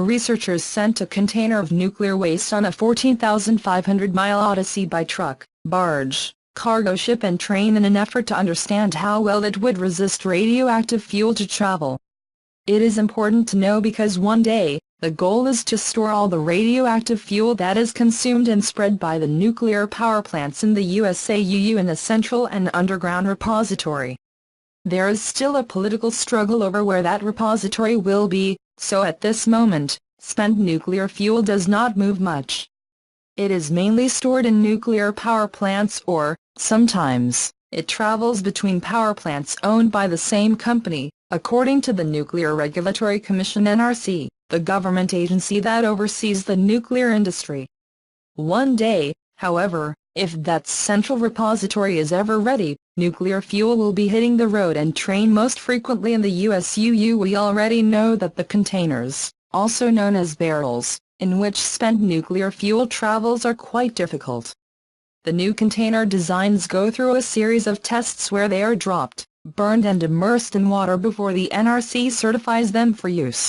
researchers sent a container of nuclear waste on a 14,500-mile odyssey by truck, barge, cargo ship and train in an effort to understand how well it would resist radioactive fuel to travel. It is important to know because one day, the goal is to store all the radioactive fuel that is consumed and spread by the nuclear power plants in the USAUU in a central and underground repository. There is still a political struggle over where that repository will be, so at this moment, spent nuclear fuel does not move much. It is mainly stored in nuclear power plants or, sometimes, it travels between power plants owned by the same company, according to the Nuclear Regulatory Commission NRC, the government agency that oversees the nuclear industry. One day, however, if that central repository is ever ready, nuclear fuel will be hitting the road and train most frequently in the USUU. We already know that the containers, also known as barrels, in which spent nuclear fuel travels are quite difficult. The new container designs go through a series of tests where they are dropped, burned and immersed in water before the NRC certifies them for use.